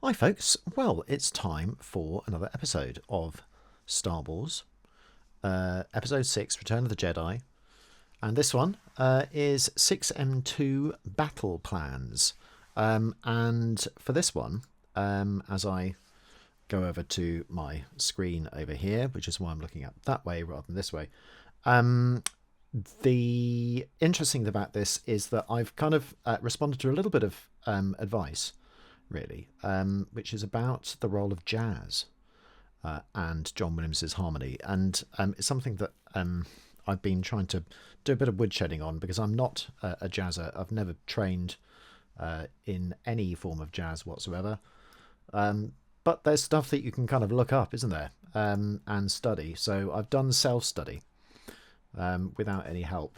Hi folks, well it's time for another episode of Star Wars, episode 6, Return of the Jedi, and this one is 6M2 Battle Plans. And for this one, as I go over to my screen over here, which is why I'm looking at that way rather than this way, the interesting thing about this is that I've kind of responded to a little bit of advice really, which is about the role of jazz and John Williams's harmony. And it's something that I've been trying to do a bit of woodshedding on because I'm not a jazzer. I've never trained in any form of jazz whatsoever. But there's stuff that you can kind of look up, isn't there, and study. So I've done self-study without any help.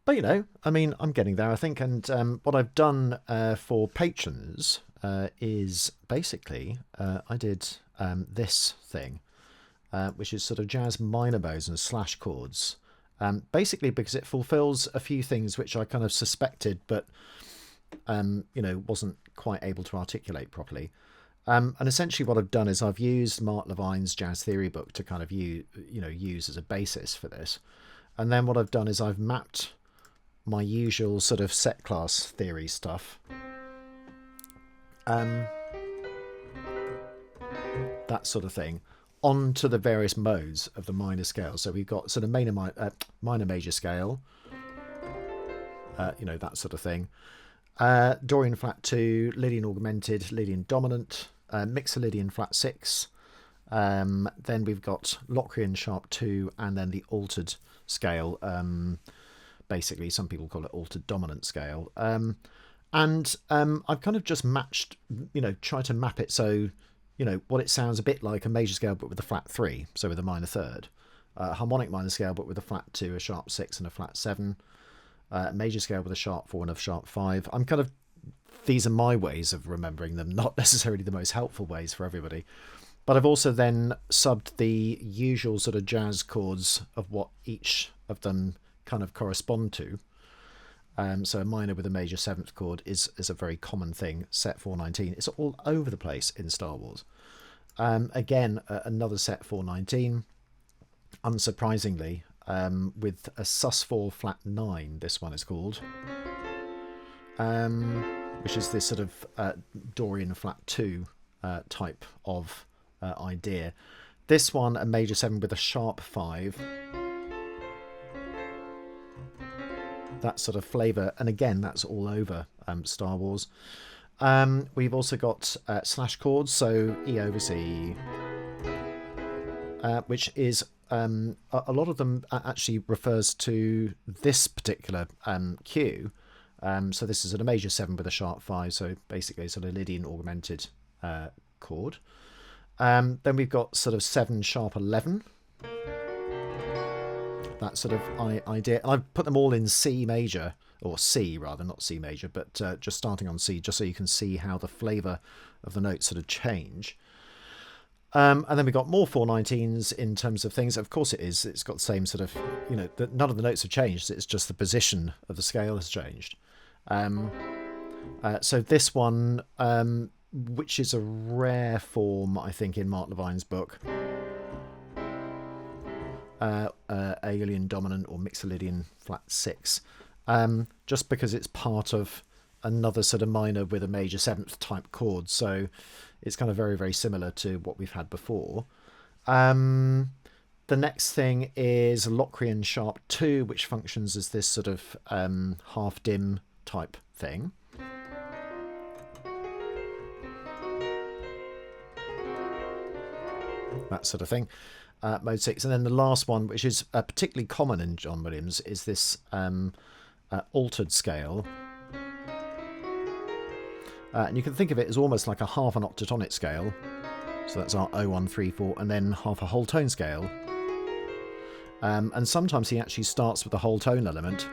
But, you know, I mean, I'm getting there, I think. And what I've done for patrons is basically I did this thing, which is sort of jazz minor bows and slash chords. Basically because it fulfills a few things which I kind of suspected, but, you know, wasn't quite able to articulate properly. And essentially what I've done is I've used Mark Levine's Jazz Theory book to kind of use as a basis for this. And then what I've done is I've mapped my usual sort of set class theory stuff, that sort of thing, onto the various modes of the minor scale. So we've got sort of minor major scale, you know, that sort of thing. Dorian flat 2, Lydian augmented, Lydian dominant, mixer Lydian flat 6. Then we've got Locrian sharp 2, and then the altered scale. Basically, some people call it altered dominant scale. And I've kind of just matched, you know, try to map it so, you know, what it sounds a bit like a major scale but with a flat 3, so with a minor third. Harmonic minor scale but with a flat 2, a sharp 6 and a flat 7. Major scale with a sharp 4 and a sharp 5. I'm kind of, these are my ways of remembering them, not necessarily the most helpful ways for everybody. But I've also then subbed the usual sort of jazz chords of what each of them kind of correspond to. So a minor with a major 7th chord is a very common thing. Set 419. It's all over the place in Star Wars. Again, another set 419. Unsurprisingly, with a sus4 flat 9, this one is called, which is this sort of Dorian flat 2 type of idea. This one, a major 7 with a sharp 5. That sort of flavour, and again, that's all over Star Wars. We've also got slash chords, so E over C, which is a lot of them actually refers to this particular cue. So this is a major 7 with a sharp 5, so basically sort of Lydian augmented chord. Then we've got sort of 7 sharp 11. That sort of idea. And I've put them all in C major, or C rather, not C major, but just starting on C, just so you can see how the flavour of the notes sort of change. And then we've got more 419s in terms of things. Of course it is. It's got the same sort of, you know, none of the notes have changed. It's just the position of the scale has changed. So this one, which is a rare form, I think, in Mark Levine's book, Aeolian dominant or mixer Lydian flat 6, just because it's part of another sort of minor with a major 7th type chord, so it's kind of very, very similar to what we've had before. The next thing is Locrian sharp 2, which functions as this sort of half dim type thing. That sort of thing. Mode 6. And then the last one, which is particularly common in John Williams, is this altered scale. And you can think of it as almost like a half an octatonic scale. So that's our 0, 1, 3, 4, and then half a whole tone scale. And sometimes he actually starts with a whole tone element.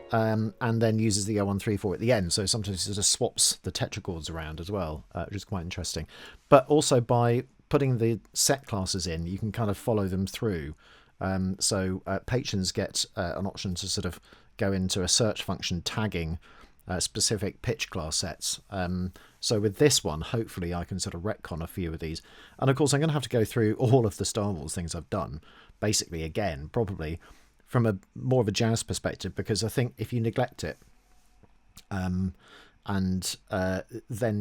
And then uses the 0, 1, 3, 4 at the end. So sometimes he sort of swaps the tetrachords around as well, which is quite interesting. But also by putting the set classes in, you can kind of follow them through. So patrons get an option to sort of go into a search function tagging specific pitch class sets. So with this one, hopefully I can sort of retcon a few of these. And of course, I'm going to have to go through all of the Star Wars things I've done, basically again, probably from a more of a jazz perspective, because I think if you neglect it, then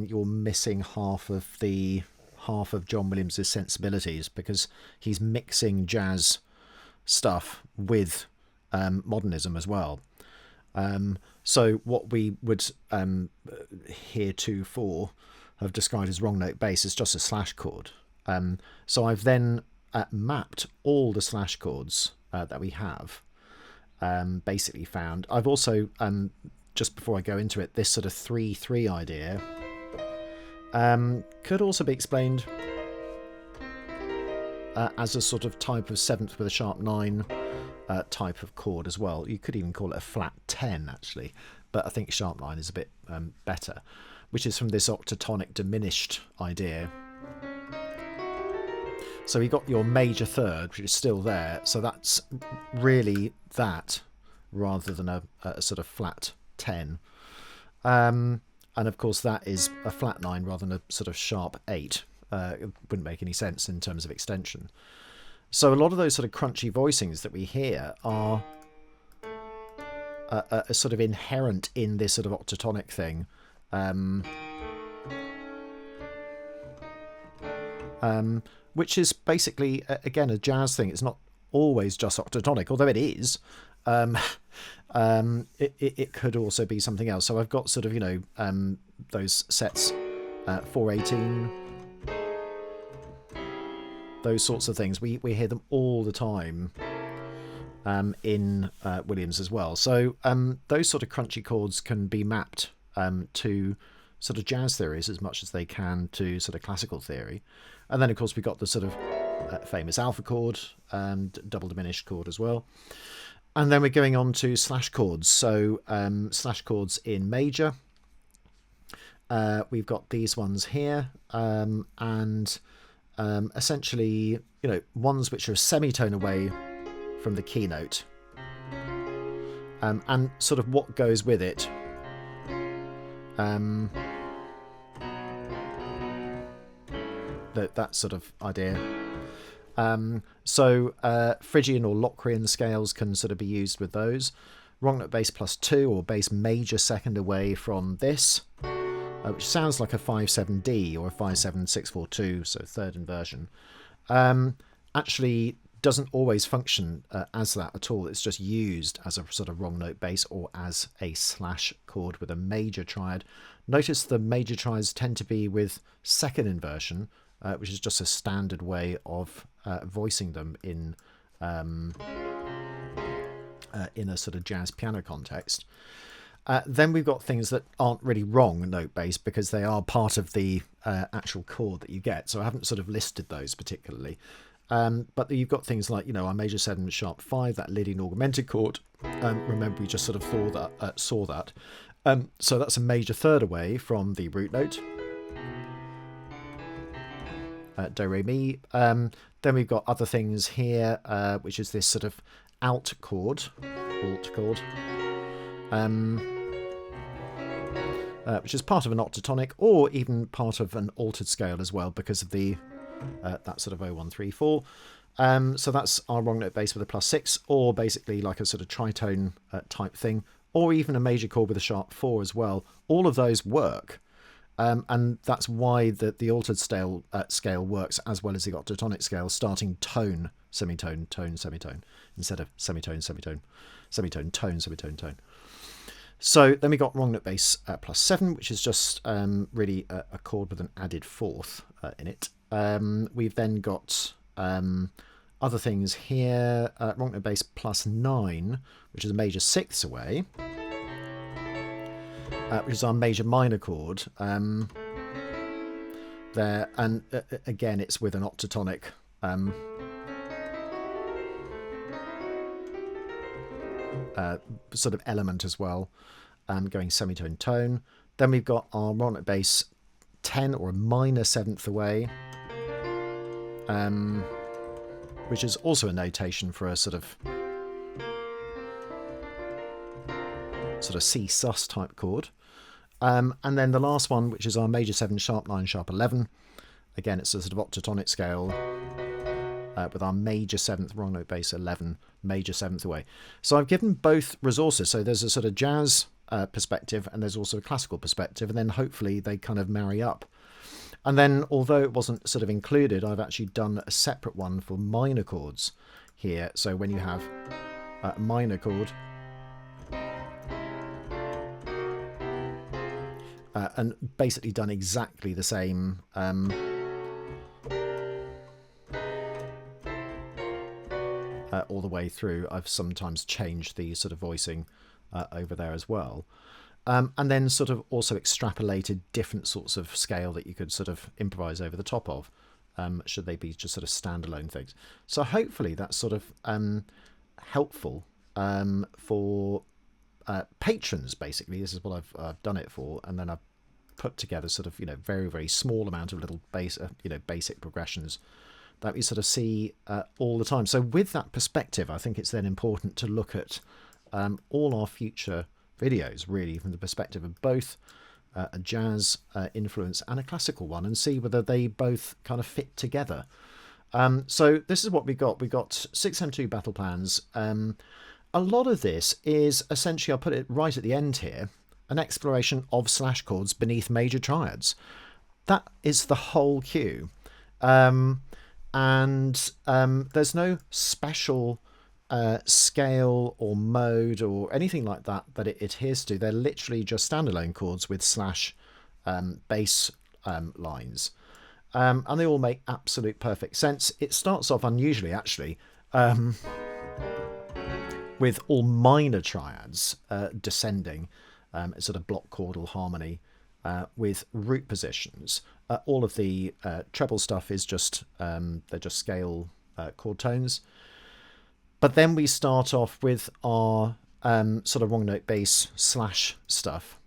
you're missing half of John Williams's sensibilities, because he's mixing jazz stuff with modernism as well. So what we would heretofore have described as wrong note bass is just a slash chord. So I've then mapped all the slash chords that we have, basically found. I've also, just before I go into it, this sort of 3-3 idea could also be explained as a sort of type of seventh with a sharp 9 type of chord as well. You could even call it a flat 10 actually, but I think sharp 9 is a bit better, which is from this octatonic diminished idea. So you got your major third, which is still there, so that's really that rather than a sort of flat 10. And of course that is a flat 9 rather than a sort of sharp 8. It wouldn't make any sense in terms of extension. So a lot of those sort of crunchy voicings that we hear are sort of inherent in this sort of octatonic thing. Which is basically, again, a jazz thing. It's not always just octatonic, although it is. It could also be something else. So I've got sort of, you know, those sets, 418, those sorts of things. We hear them all the time in Williams as well. So those sort of crunchy chords can be mapped to sort of jazz theories as much as they can to sort of classical theory. And then, of course, we've got the sort of famous alpha chord and double diminished chord as well. And then we're going on to slash chords. So slash chords in major. We've got these ones here. And essentially, you know, ones which are a semitone away from the keynote. And sort of what goes with it. That sort of idea. So Phrygian or Locrian scales can sort of be used with those. Wrong note bass +2 or bass major second away from this, which sounds like a 5/7D or a 5/7/6/4/2, so third inversion. Actually doesn't always function as that at all. It's just used as a sort of wrong note bass or as a slash chord with a major triad. Notice the major triads tend to be with second inversion, which is just a standard way of voicing them in a sort of jazz piano context. Then we've got things that aren't really wrong note bass because they are part of the actual chord that you get. So I haven't sort of listed those particularly. But you've got things like, you know, our major 7 sharp 5, that Lydian augmented chord. Remember, we just sort of saw that. So that's a major third away from the root note. Do, re, mi. Then we've got other things here, which is this sort of alt chord, which is part of an octatonic or even part of an altered scale as well because of the that sort of 0134. So that's our wrong note bass with a +6, or basically like a sort of tritone type thing, or even a major chord with a sharp 4 as well. All of those work. And that's why the altered scale works as well as the octatonic scale, starting tone, semitone, tone, semitone, instead of semitone, semitone, semitone, tone, semitone, tone. So then we got wrong note bass +7, which is just really a chord with an added fourth in it. We've then got other things here, wrong note bass +9, which is a major sixths away. Which is our major minor chord there, and again it's with an octatonic sort of element as well, going semitone tone. Then we've got our wrong note bass 10 or a minor seventh away, which is also a notation for a sort of sort of C sus type chord. And then the last one, which is our major 7, sharp 9, sharp 11. Again, it's a sort of octatonic scale with our major 7th, wrong note bass 11, major 7th away. So I've given both resources. So there's a sort of jazz perspective and there's also a classical perspective, and then hopefully they kind of marry up. And then, although it wasn't sort of included, I've actually done a separate one for minor chords here. So when you have a minor chord, and basically done exactly the same all the way through. I've sometimes changed the sort of voicing over there as well. And then sort of also extrapolated different sorts of scale that you could sort of improvise over the top of, should they be just sort of standalone things. So hopefully that's sort of helpful for patrons, basically. This is what I've done it for, and then I've put together sort of, you know, very, very small amount of little basic progressions that we sort of see all the time. So with that perspective, I think it's then important to look at all our future videos really from the perspective of both a jazz influence and a classical one, and see whether they both kind of fit together. So this is what we got. We got 6M2 battle plans. A lot of this is essentially, I'll put it right at the end here, an exploration of slash chords beneath major triads. That is the whole cue. And there's no special scale or mode or anything like that that it adheres to. They're literally just standalone chords with slash bass lines, and they all make absolute perfect sense. It starts off unusually, actually, with all minor triads descending, sort of block chordal harmony with root positions. All of the treble stuff is just they're just scale chord tones. But then we start off with our sort of wrong note bass slash stuff.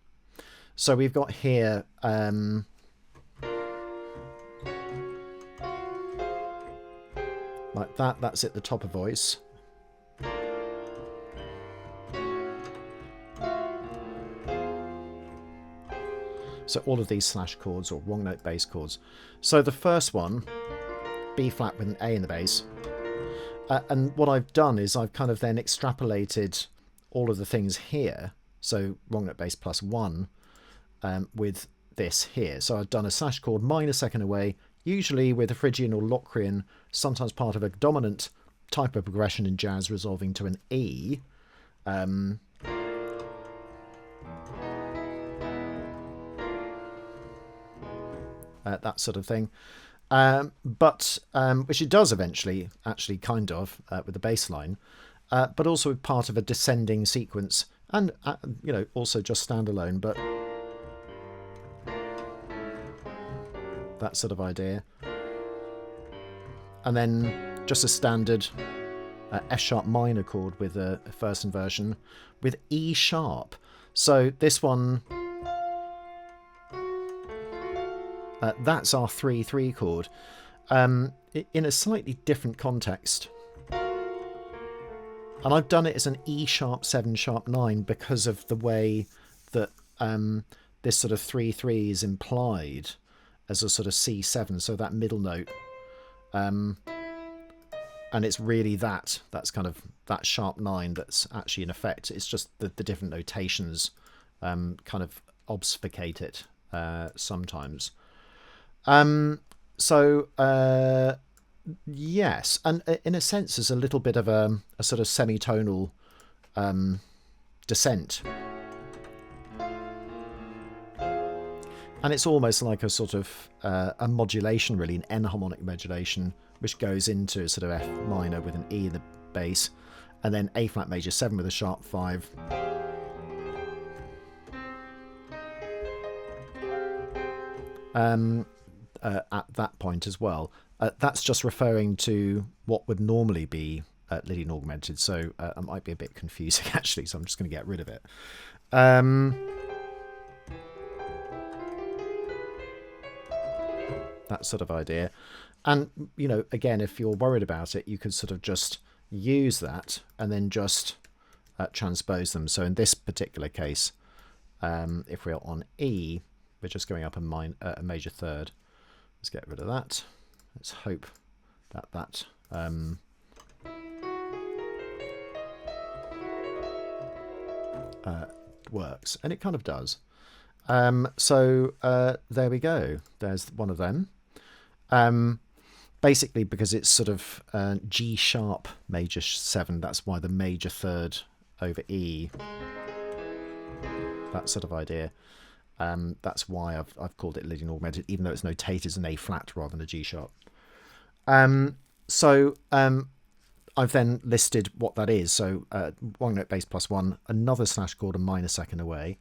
So we've got here like that. That's at the top of voice. So all of these slash chords or wrong note bass chords. So the first one, B flat with an A in the bass. And what I've done is I've kind of then extrapolated all of the things here. So wrong note bass plus 1 with this here. So I've done a slash chord minor second away, usually with a Phrygian or Locrian, sometimes part of a dominant type of progression in jazz resolving to an E. That sort of thing. But which it does eventually, actually, kind of, with the bass line, but also part of a descending sequence, and, you know, also just standalone, but that sort of idea. And then just a standard F sharp minor chord with a first inversion with E sharp. So this one, that's our 3/3 chord, in a slightly different context. And I've done it as an E sharp 7 sharp 9 because of the way that this sort of 3/3 is implied as a sort of C7, so that middle note. And it's really that's kind of that sharp 9 that's actually in effect. It's just the different notations kind of obfuscate it sometimes. Yes, and in a sense there's a little bit of a sort of semitonal descent, and it's almost like a sort of a modulation, really, an enharmonic modulation, which goes into sort of F minor with an E in the bass, and then A flat major 7 with a sharp 5. At that point as well. That's just referring to what would normally be Lydian augmented, so it might be a bit confusing actually, so I'm just going to get rid of it. That sort of idea. And, you know, again, if you're worried about it, you could sort of just use that and then just transpose them. So in this particular case, if we're on E, we're just going up a major third. Let's get rid of that. Let's hope that that works, and it kind of does. So there we go. There's one of them. Basically, because it's sort of G sharp major 7, that's why the major third over E. That sort of idea. That's why I've called it Lydian augmented, even though it's notated as an A flat rather than a G sharp. I've then listed what that is. So one note bass +1, another slash chord a minor second away.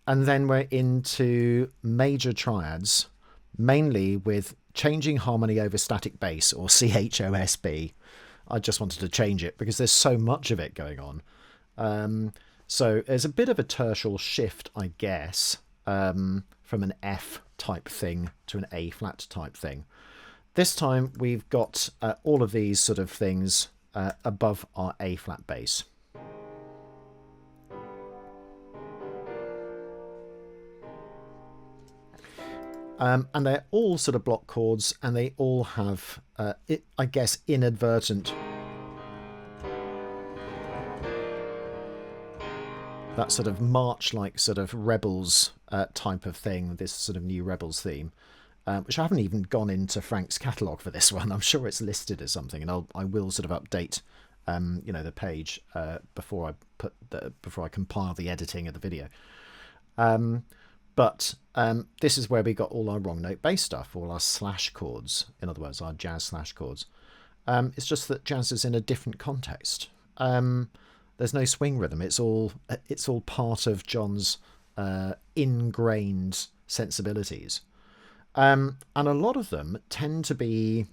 And then we're into major triads, mainly with changing harmony over static bass, or CHOSB. I just wanted to change it because there's so much of it going on. So there's a bit of a tertial shift, I guess, from an F type thing to an A flat type thing. This time we've got all of these sort of things above our A flat bass. And they're all sort of block chords, and they all have, I guess, inadvertent, that sort of march-like sort of Rebels type of thing, this sort of new Rebels theme, which I haven't even gone into Frank's catalogue for this one. I'm sure it's listed as something, and I will sort of update, the page before I compile the editing of the video. But this is where we got all our wrong note bass stuff, all our slash chords, in other words, our jazz slash chords. It's just that jazz is in a different context. There's no swing rhythm. It's all part of John's ingrained sensibilities. And a lot of them tend to be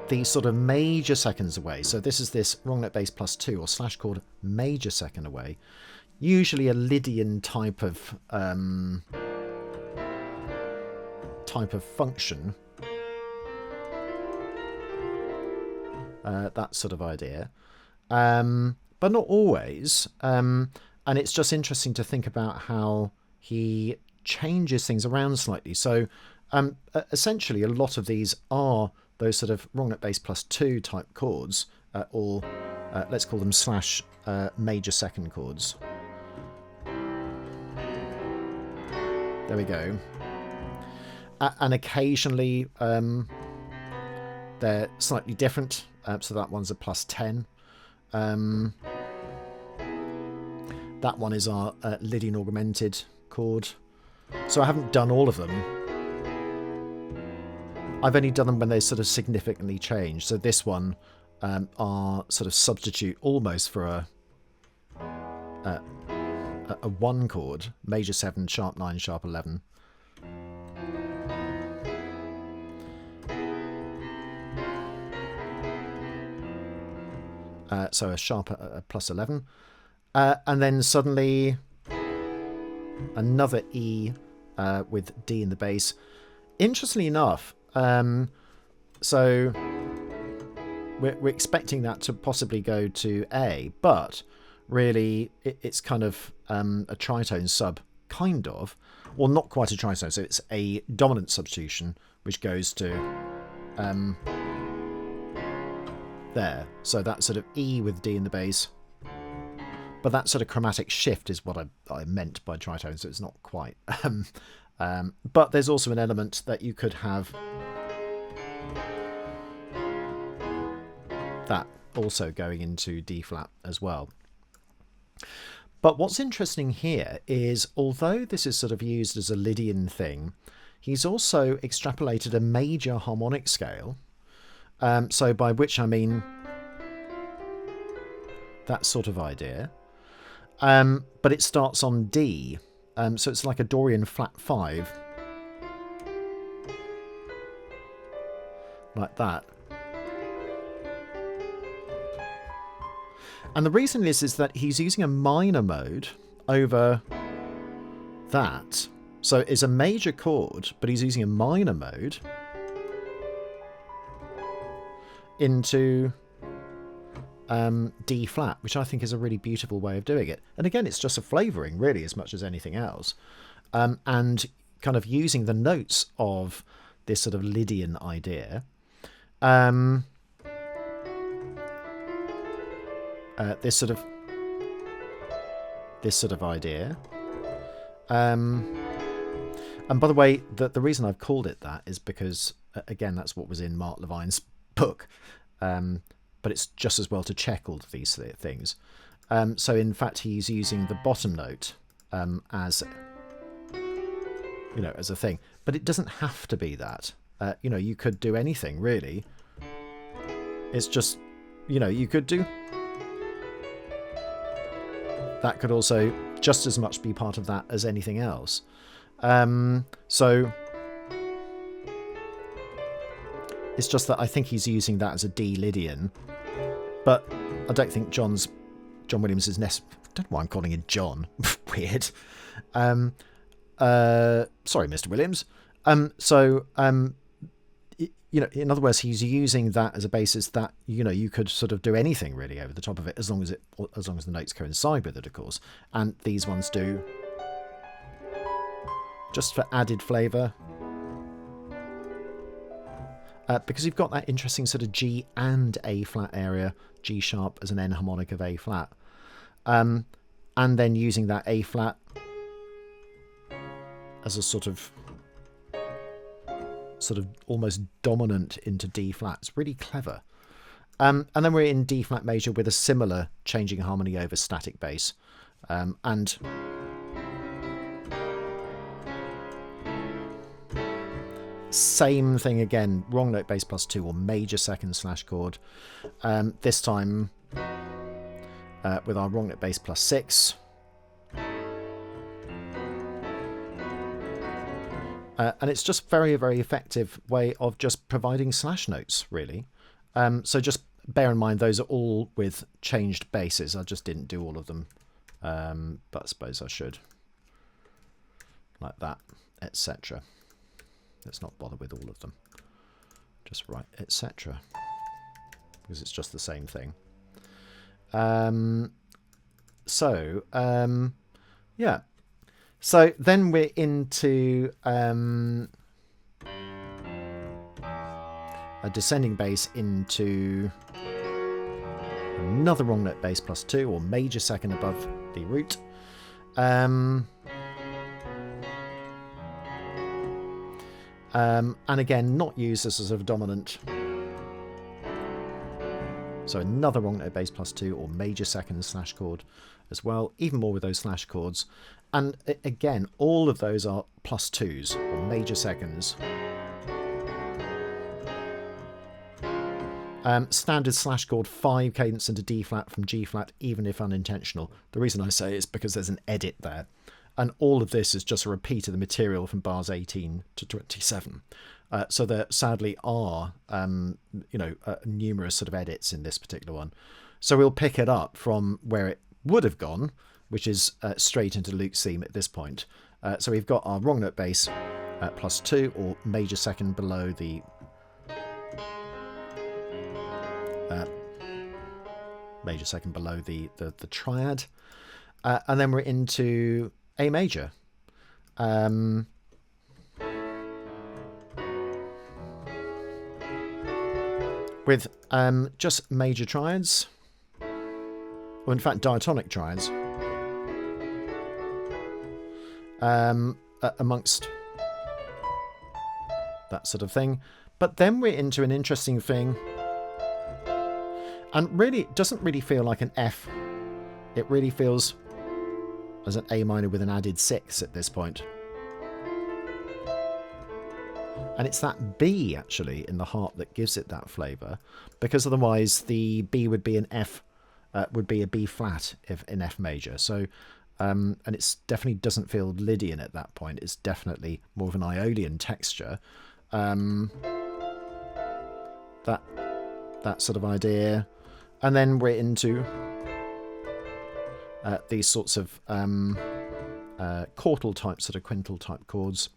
these sort of major seconds away. So this is this wrong note bass +2 or slash chord major second away, usually a Lydian type of function, that sort of idea, but not always. And it's just interesting to think about how he changes things around slightly. So essentially a lot of these are those sort of wrong note bass +2 type chords, or let's call them slash major second chords. There we go. And occasionally they're slightly different. So that one's a +10. That one is our Lydian augmented chord. So I haven't done all of them. I've only done them when they sort of significantly change. So this one, are sort of substitute almost for a 1 chord, major 7, sharp 9, sharp 11. So a sharp +11. And then suddenly another E with D in the bass. Interestingly enough, so we're expecting that to possibly go to A, but really it's kind of a tritone sub, kind of, well, not quite a tritone, so it's a dominant substitution which goes to there. So that sort of E with D in the bass, but that sort of chromatic shift is what I meant by tritone, so it's not quite. But there's also an element that you could have that also going into D flat as well. But what's interesting here is, although this is sort of used as a Lydian thing, he's also extrapolated a major harmonic scale. So by which I mean that sort of idea. But it starts on D. So it's like a Dorian flat 5. Like that. And the reason is that he's using a minor mode over that. So it's a major chord, but he's using a minor mode into D flat, which I think is a really beautiful way of doing it. And again, it's just a flavouring really as much as anything else. And kind of using the notes of this sort of Lydian idea. This sort of idea. And by the way, the reason I've called it that is because, again, that's what was in Mark Levine's book. But it's just as well to check all of these things. So in fact, he's using the bottom note as, as a thing. But it doesn't have to be that. You could do anything, really. It's just, you could do... That could also just as much be part of that as anything else. So it's just that I think he's using that as a D Lydian, but I don't think John Williams is I don't know why I'm calling him John. Weird. Sorry, Mr. Williams. In other words, he's using that as a basis that you could sort of do anything really over the top of it, as long as the notes coincide with it, of course. And these ones do, just for added flavour, because you've got that interesting sort of G and A flat area, G sharp as an N harmonic of A flat, and then using that A flat as a sort of almost dominant into D flat. It's really clever. And then we're in D flat major with a similar changing harmony over static bass, and same thing again, wrong note bass +2 or major second / chord. This time with our wrong note bass +6. And it's just very, very effective way of just providing slash notes, really. So just bear in mind those are all with changed basses. I just didn't do all of them, but I suppose I should. Like that, etc. Let's not bother with all of them. Just write etc. because it's just the same thing. Yeah. So then we're into a descending bass into another wrong note bass +2 or major second above the root. And again, not used as a sort of dominant. So another wrong note bass +2 or major second / chord as well, even more with those slash chords. And again, all of those are +2s or major seconds. Standard / chord 5 cadence into D flat from G flat, even if unintentional. The reason I say is because there's an edit there. And all of this is just a repeat of the material from bars 18 to 27. So there sadly are, numerous sort of edits in this particular one. So we'll pick it up from where it would have gone, which is straight into Luke's theme at this point. So we've got our wrong note bass +2 or major second below the triad, and then we're into A major. With just major triads, or in fact diatonic triads, amongst that sort of thing. But then we're into an interesting thing, and really it doesn't really feel like an F. It really feels as an A minor with an added 6 at this point. And it's that B, actually, in the harp that gives it that flavour, because otherwise the B would be an F, would be a B flat if in F major. So, and it definitely doesn't feel Lydian at that point. It's definitely more of an Aeolian texture. That sort of idea. And then we're into these sorts of quartal type, sort of quintal type chords,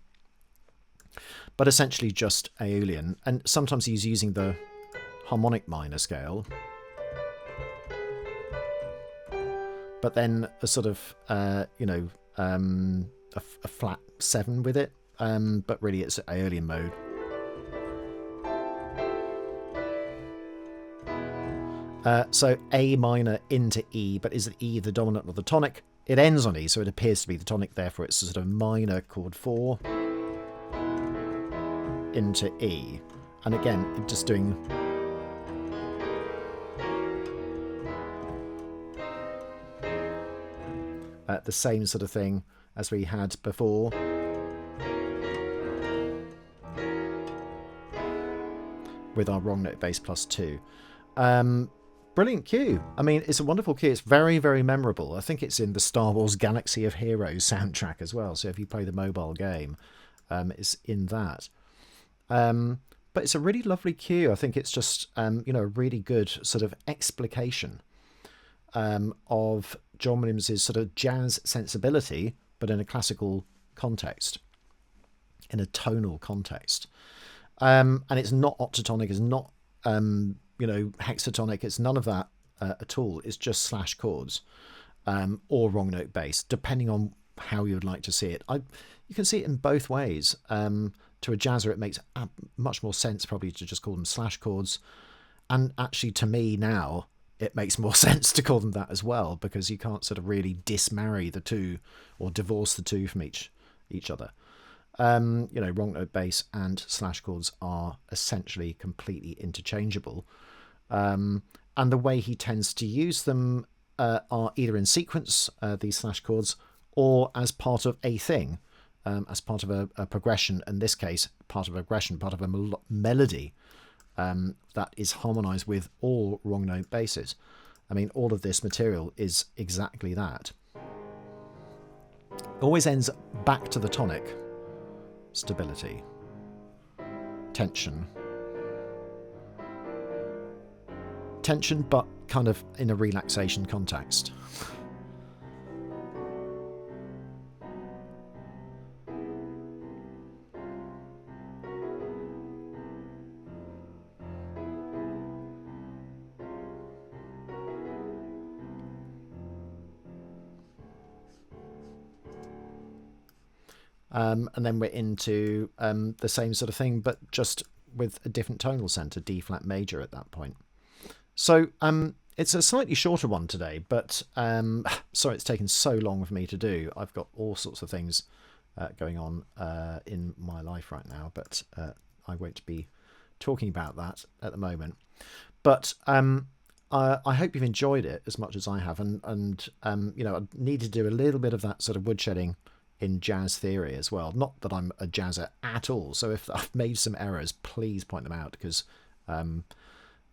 but essentially just Aeolian. And sometimes he's using the harmonic minor scale, but then a sort of a flat 7 with it, but really it's Aeolian mode. So A minor into E, but is it E the dominant or the tonic? It ends on E, so it appears to be the tonic, therefore it's a sort of minor chord 4 into E. And again, just doing the same sort of thing as we had before. With our wrong note bass plus 2. Brilliant cue. I mean, it's a wonderful cue. It's very, very memorable. I think it's in the Star Wars Galaxy of Heroes soundtrack as well. So if you play the mobile game, it's in that. But it's a really lovely cue. I think it's just, a really good sort of explication of John Williams' sort of jazz sensibility, but in a classical context, in a tonal context. And it's not octatonic, it's not, hexatonic, it's none of that at all. It's just slash chords or wrong note bass, depending on how you would like to see it. You can see it in both ways. To a jazzer, it makes much more sense probably to just call them slash chords. And actually, to me now, it makes more sense to call them that as well, because you can't sort of really dismarry the two or divorce the two from each other. Wrong note bass and slash chords are essentially completely interchangeable. And the way he tends to use them are either in sequence, these slash chords, or as part of a thing, as part of a progression, in this case, part of a progression, part of a melody that is harmonized with all wrong note basses. I mean, all of this material is exactly that. Always ends back to the tonic. Stability. Tension. Tension, but kind of in a relaxation context. And then we're into the same sort of thing, but just with a different tonal center, D flat major at that point. So it's a slightly shorter one today, but sorry it's taken so long for me to do. I've got all sorts of things going on in my life right now, but I won't be talking about that at the moment. But I hope you've enjoyed it as much as I have, and I need to do a little bit of that sort of woodshedding in jazz theory as well. Not that I'm a jazzer at all, so if I've made some errors, please point them out, because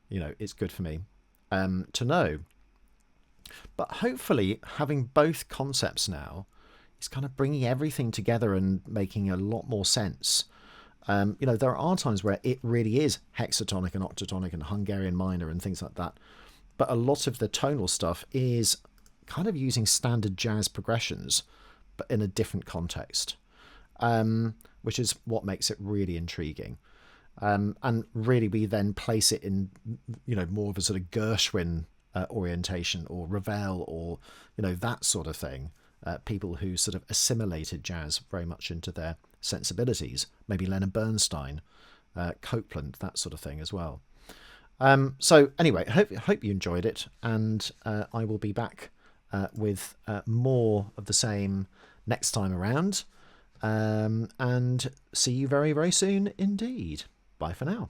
it's good for me to know. But hopefully having both concepts now is kind of bringing everything together and making a lot more sense. There are times where it really is hexatonic and octatonic and Hungarian minor and things like that, but a lot of the tonal stuff is kind of using standard jazz progressions, but in a different context, which is what makes it really intriguing. And really we then place it in, more of a sort of Gershwin orientation, or Ravel, or, that sort of thing. People who sort of assimilated jazz very much into their sensibilities, maybe Leonard Bernstein, Copeland, that sort of thing as well. So anyway, hope you enjoyed it, and I will be back with more of the same next time around, and see you very, very soon indeed. Bye for now.